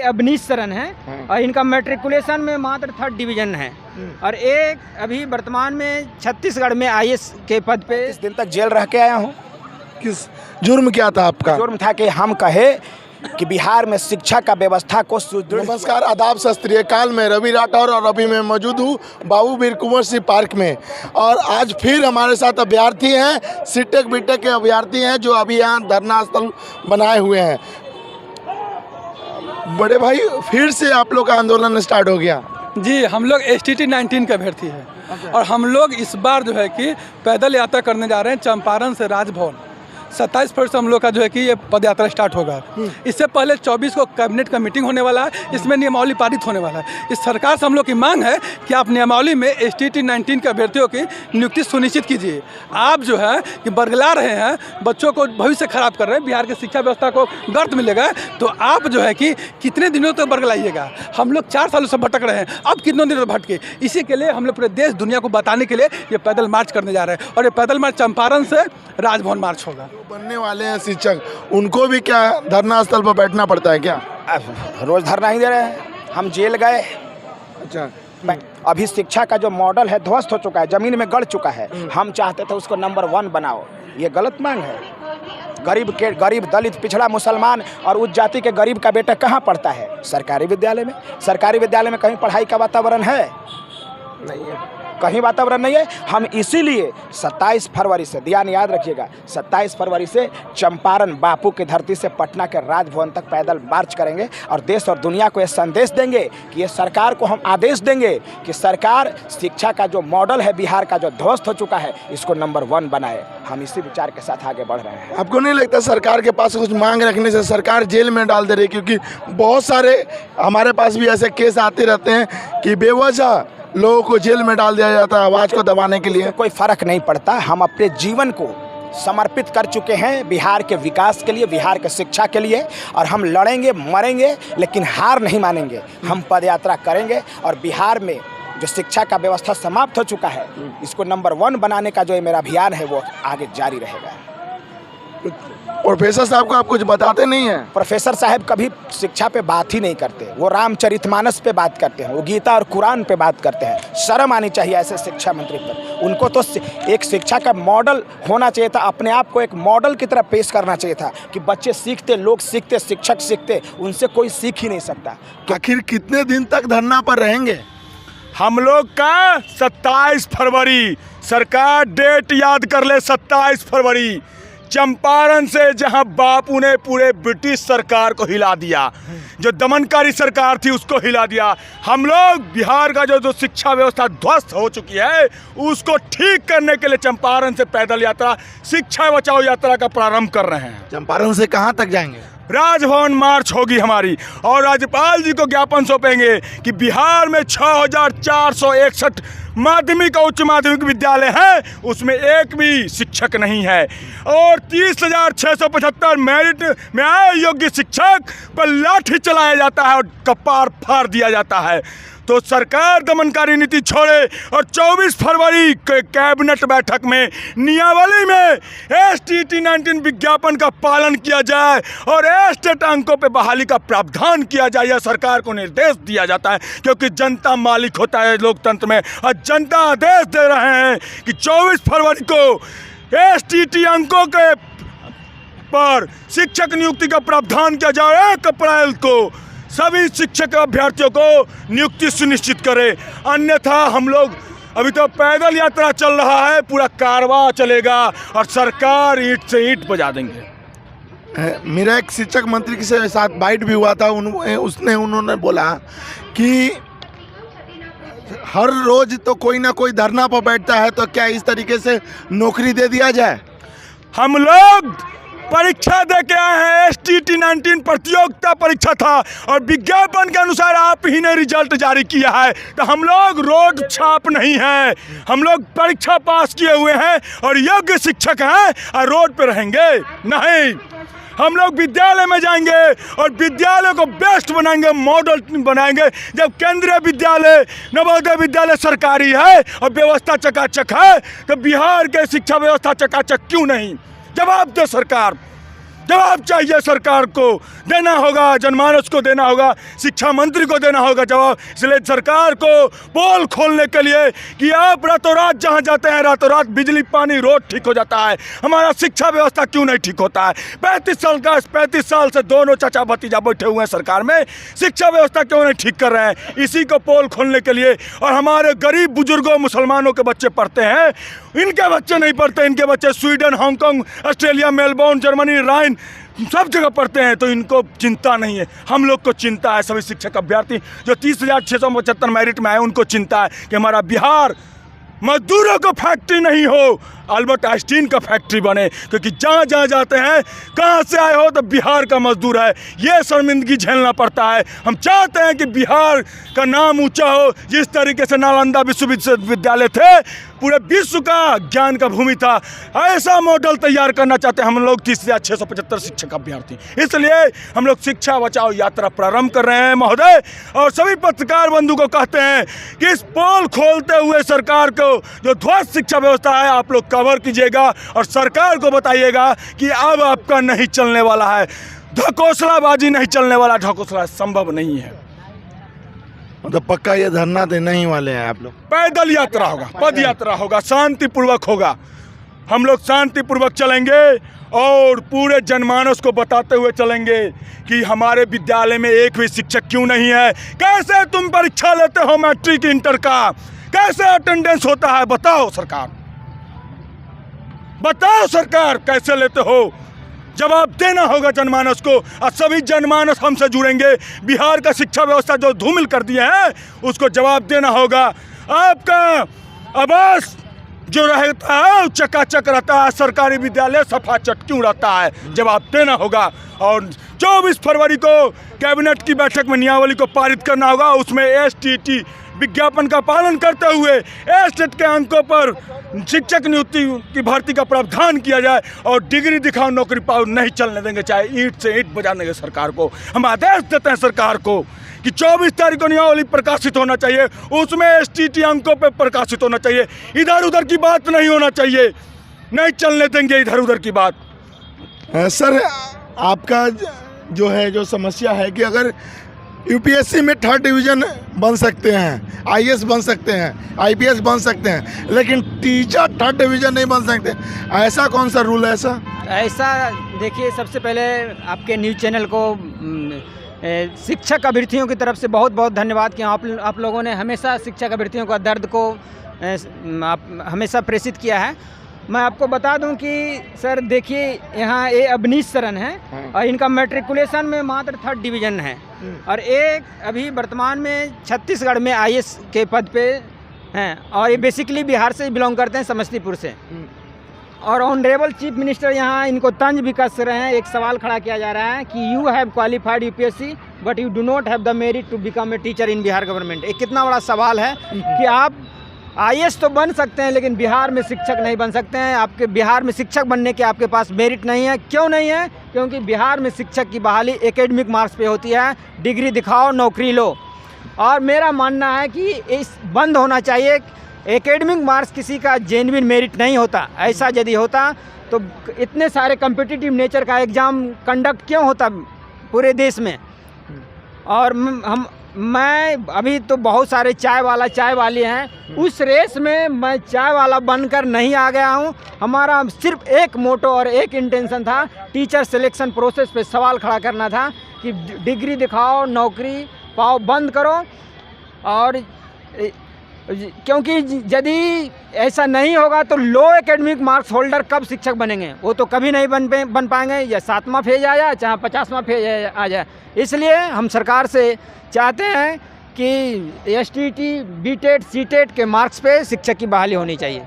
अवनीश शरण है और इनका मैट्रिकुलेशन में मात्र 3rd डिवीजन है और एक अभी वर्तमान में छत्तीसगढ़ में IAS के पद पे। इस दिन तक जेल रह के आया हूँ। किस जुर्म क्या था आपका? जुर्म था कि हम कहे कि बिहार में शिक्षा का व्यवस्था को सुदृढ़। नमस्कार, आदाब, सत श्री अकाल। मैं रवि राठौर और अभी मैं मौजूद हूँ बाबू वीर कुंवर सिंह पार्क में और आज फिर हमारे साथ अभ्यर्थी हैं, सीटेक बीटेक के अभ्यर्थी हैं जो अभी यहाँ धरना स्थल बनाए हुए हैं। बड़े भाई, फिर से आप लोग का आंदोलन स्टार्ट हो गया? जी, हम लोग STT 19 के अभ्यर्थी हैं और हम लोग इस बार जो है कि पैदल यात्रा करने जा रहे हैं चंपारण से राजभवन। 27 फरवरी से हम लोग का जो है कि ये पद यात्रा स्टार्ट होगा। इससे पहले 24 को कैबिनेट का मीटिंग होने वाला है, इसमें नियमावली पारित होने वाला है। इस सरकार से हम लोग की मांग है कि आप नियमावली में STT 19 के अभ्यर्थियों की नियुक्ति सुनिश्चित कीजिए। आप जो है कि बरगला रहे हैं, बच्चों को भविष्य खराब कर रहे हैं, बिहार की शिक्षा व्यवस्था को गर्त मिलेगा, तो आप जो है कि कितने दिनों तक बरगलाइएगा? हम लोग 4 सालों से भटक रहे हैं, अब कितने दिनों तक भटके? इसी के लिए हम लोग पूरे देश दुनिया को बताने के लिए ये पैदल मार्च करने जा रहे हैं और ये पैदल मार्च चंपारण से राजभवन मार्च होगा। बनने वाले हैं शिक्षक, उनको भी क्या धरना स्थल पर बैठना पड़ता है क्या? रोज धरना ही दे रहे हैं। हम जेल गए। अच्छा, अभी शिक्षा का जो मॉडल है ध्वस्त हो चुका है, जमीन में गड़ चुका है। हम चाहते थे उसको नंबर 1 बनाओ। ये गलत मांग है। गरीब दलित पिछड़ा मुसलमान और उस जाति के गरीब का बेटा कहाँ पढ़ता है? सरकारी विद्यालय में। सरकारी विद्यालय में कहीं पढ़ाई का वातावरण है? नहीं है, कहीं वातावरण नहीं है। हम इसीलिए 27 फरवरी से, ध्यान याद रखिएगा, 27 फरवरी से चंपारण बापू की धरती से पटना के राजभवन तक पैदल मार्च करेंगे और देश और दुनिया को ये संदेश देंगे कि ये सरकार को हम आदेश देंगे कि सरकार शिक्षा का जो मॉडल है बिहार का जो ध्वस्त हो चुका है, इसको नंबर 1 बनाए। हम इसी विचार के साथ आगे बढ़ रहे हैं। आपको नहीं लगता सरकार के पास कुछ मांग रखने से सरकार जेल में डाल दे रही? क्योंकि बहुत सारे हमारे पास भी ऐसे केस आते रहते हैं कि बेवजह लोगों को जेल में डाल दिया जाता है आवाज़ को दबाने के लिए। कोई फर्क नहीं पड़ता। हम अपने जीवन को समर्पित कर चुके हैं बिहार के विकास के लिए, बिहार के शिक्षा के लिए, और हम लड़ेंगे, मरेंगे, लेकिन हार नहीं मानेंगे। हम पदयात्रा करेंगे और बिहार में जो शिक्षा का व्यवस्था समाप्त हो चुका है, इसको नंबर 1 बनाने का जो ये मेरा अभियान है वो आगे जारी रहेगा। प्रोफेसर साहब को आप कुछ बताते नहीं हैं? प्रोफेसर साहब कभी शिक्षा पे बात ही नहीं करते। वो रामचरितमानस पे बात करते हैं, वो गीता और कुरान पे बात करते हैं। शर्म आनी चाहिए ऐसे शिक्षा मंत्री पर। उनको तो एक शिक्षा का मॉडल होना चाहिए था, अपने आप को एक मॉडल की तरह पेश करना चाहिए था कि बच्चे सीखते, लोग सीखते, शिक्षक सीखते, उनसे कोई सीख ही नहीं सकता। आखिर कितने दिन तक धरना पर रहेंगे? हम लोग का 27 फरवरी, सरकार डेट याद कर ले, 27 फरवरी चंपारण से, जहां बापू ने पूरे ब्रिटिश सरकार को हिला दिया, जो दमनकारी सरकार थी उसको हिला दिया। हम लोग बिहार का जो शिक्षा व्यवस्था ध्वस्त हो चुकी है उसको ठीक करने के लिए चंपारण से पैदल यात्रा, शिक्षा बचाओ यात्रा का प्रारंभ कर रहे हैं। चंपारण से कहाँ तक जाएंगे? राजभवन मार्च होगी हमारी और राज्यपाल जी को ज्ञापन सौंपेंगे कि बिहार में 6461 माध्यमिक और उच्च माध्यमिक विद्यालय हैं, उसमें एक भी शिक्षक नहीं है और 30,675 मेरिट में आए योग्य शिक्षक पर लाठी चलाया जाता है और कपार फाड़ दिया जाता है। तो सरकार दमनकारी नीति छोड़े और 24 फरवरी के कैबिनेट बैठक में नियमावली में STT 19 विज्ञापन का पालन किया जाए और स्टेट अंकों पे बहाली का प्रावधान किया जाए। यह सरकार को निर्देश दिया जाता है क्योंकि जनता मालिक होता है लोकतंत्र में और जनता आदेश दे रहे हैं कि 24 फरवरी को STT अंकों के पर शिक्षक नियुक्ति का प्रावधान किया जाए। 1 अप्रैल को सभी शिक्षक अभ्यर्थियों को नियुक्ति सुनिश्चित करें, अन्यथा हम लोग, अभी तो पैदल यात्रा चल रहा है, पूरा कारवां चलेगा और सरकार ईंट से ईंट बजा देंगे। मेरा एक शिक्षक मंत्री के साथ बाइट भी हुआ था, उन्होंने बोला कि हर रोज तो कोई ना कोई धरना पर बैठता है, तो क्या इस तरीके से नौकरी दे दिया जाए? हम लोग परीक्षा दे के आए हैं, STT 19 प्रतियोगिता परीक्षा था और विज्ञापन के अनुसार आप ही ने रिजल्ट जारी किया है, तो हम लोग रोड छाप नहीं हैं, हम लोग परीक्षा पास किए हुए हैं और योग्य शिक्षक हैं और रोड पे रहेंगे नहीं। हम लोग विद्यालय में जाएंगे और विद्यालय को बेस्ट बनाएंगे, मॉडल बनाएंगे। जब केंद्रीय विद्यालय, नवोदय विद्यालय सरकारी है और व्यवस्था चकाचक है, तो बिहार के शिक्षा व्यवस्था चकाचक क्यों नहीं? जवाब दे सरकार। जवाब चाहिए सरकार को, देना होगा, जनमानस को देना होगा, शिक्षा मंत्री को देना होगा जवाब। इसलिए सरकार को पोल खोलने के लिए कि आप रातों रात जहाँ जाते हैं रातों रात बिजली पानी रोड ठीक हो जाता है, हमारा शिक्षा व्यवस्था क्यों नहीं ठीक होता है? 35 साल से दोनों चाचा भतीजा बैठे हुए हैं सरकार में, शिक्षा व्यवस्था क्यों नहीं ठीक कर रहे हैं? इसी को पोल खोलने के लिए। और हमारे गरीब बुजुर्गों मुसलमानों के बच्चे पढ़ते हैं, इनके बच्चे नहीं पढ़ते, इनके बच्चे Sweden, Hong Kong, Australia, Melbourne, Germany, Rhine सब जगह पढ़ते हैं, तो इनको चिंता नहीं है। हम लोग को चिंता है, सभी शिक्षक अभ्यर्थी जो 30,675 मेरिट में आए उनको चिंता है कि हमारा बिहार मजदूरों को फैक्ट्री नहीं हो, अल्बर्ट आइंस्टीन का फैक्ट्री बने। क्योंकि जहाँ जहाँ जाते हैं, कहाँ से आए हो तो बिहार का मजदूर है, ये शर्मिंदगी झेलना पड़ता है। हम चाहते हैं कि बिहार का नाम ऊंचा हो। जिस तरीके से नालंदा विश्वविद्यालय थे, पूरे विश्व का ज्ञान का भूमि था, ऐसा मॉडल तैयार करना चाहते हैं हम लोग 30,675 शिक्षक अभ्यर्थी। इसलिए हम लोग शिक्षा बचाओ यात्रा प्रारंभ कर रहे हैं महोदय, और सभी पत्रकार बंधु को कहते हैं कि इस पोल खोलते हुए सरकार को जो ध्वस्त शिक्षा व्यवस्था है आप लोग कवर कीजिएगा और सरकार को बताइएगा कि अब आपका नहीं चलने वाला है, ढकोसलाबाजी नहीं चलने वाला, ढकोसला संभव नहीं है। मतलब पक्का ये धरना देने ही वाले हैं आप लोग? पैदल यात्रा होगा, पद यात्रा होगा, शांतिपूर्वक होगा। हम लोग शांतिपूर्वक चलेंगे और पूरे जनमानस को बताते हुए चलेंगे कि हमारे विद्यालय में एक भी शिक्षक क्यों नहीं है। कैसे तुम परीक्षा लेते हो मैट्रिक इंटर का, कैसे अटेंडेंस होता है? बताओ सरकार, बताओ सरकार कैसे लेते हो? जवाब देना होगा जनमानस को, और सभी जनमानस हमसे जुड़ेंगे। बिहार का शिक्षा व्यवस्था जो धूमिल कर दिए हैं उसको जवाब देना होगा। आपका आवास जो रहता है चकाचक रहता है, सरकारी विद्यालय सफाचट क्यों रहता है? जवाब देना होगा। और 24 फरवरी को कैबिनेट की बैठक में नियमावली को पारित करना होगा, उसमें STT विज्ञापन का पालन करते हुए एस्टेट के अंकों पर शिक्षक नियुक्ति की भर्ती का प्रावधान किया जाए, और डिग्री दिखाओ नौकरी पाओ नहीं चलने देंगे, चाहे ईंट से ईंट बजा देंगे सरकार को। हम आदेश देते हैं सरकार को कि 24 तारीख को नियमावली प्रकाशित होना चाहिए, उसमें STT अंकों पर प्रकाशित होना चाहिए, इधर उधर की बात नहीं होना चाहिए, नहीं चलने देंगे इधर उधर की बात। सर आपका जो है जो समस्या है कि अगर UPSC में 3rd डिवीज़न बन सकते हैं, IAS बन सकते हैं, IPS बन सकते हैं, लेकिन टीचर 3rd डिवीज़न नहीं बन सकते, ऐसा कौन सा रूल है? ऐसा देखिए, सबसे पहले आपके न्यूज़ चैनल को शिक्षक अभ्यर्थियों की तरफ से बहुत बहुत धन्यवाद कि आप लोगों ने हमेशा शिक्षक अभ्यर्थियों का दर्द को हमेशा प्रेषित किया है। मैं आपको बता दूं कि सर देखिए, यहाँ ये अवनीश शरण है और इनका मैट्रिकुलेशन में मात्र 3rd डिवीज़न है, और एक अभी वर्तमान में छत्तीसगढ़ में IAS के पद पे हैं, और ये बेसिकली बिहार से बिलोंग करते हैं, समस्तीपुर से। और ऑनरेबल चीफ मिनिस्टर यहाँ इनको तंज भी कस रहे हैं। एक सवाल खड़ा किया जा रहा है कि you have qualified UPSC but you do not have the merit to become a teacher in Bihar government. एक कितना बड़ा सवाल है कि आप IAS तो बन सकते हैं लेकिन बिहार में शिक्षक नहीं बन सकते हैं। आपके बिहार में शिक्षक बनने के आपके पास मेरिट नहीं है। क्यों नहीं है? क्योंकि बिहार में शिक्षक की बहाली एकेडमिक मार्क्स पे होती है, डिग्री दिखाओ नौकरी लो। और मेरा मानना है कि इस बंद होना चाहिए। एकेडमिक मार्क्स किसी का जेन्युइन मेरिट नहीं होता। ऐसा यदि होता तो इतने सारे कम्पिटिटिव नेचर का एग्ज़ाम कंडक्ट क्यों होता पूरे देश में। और मैं अभी तो बहुत सारे चाय वाले हैं, उस रेस में मैं चाय वाला बनकर नहीं आ गया हूं। हमारा सिर्फ एक मोटो और एक इंटेंशन था, टीचर सिलेक्शन प्रोसेस पे सवाल खड़ा करना था कि डिग्री दिखाओ नौकरी पाओ बंद करो। और क्योंकि यदि ऐसा नहीं होगा तो लो एकेडमिक मार्क्स होल्डर कब शिक्षक बनेंगे? वो तो कभी नहीं बन पाएंगे, या 7वां फेज आ जाए चाहे 50वां फेज आ जाए। इसलिए हम सरकार से चाहते हैं कि STT, BTET, CTET के मार्क्स पे शिक्षक की बहाली होनी चाहिए।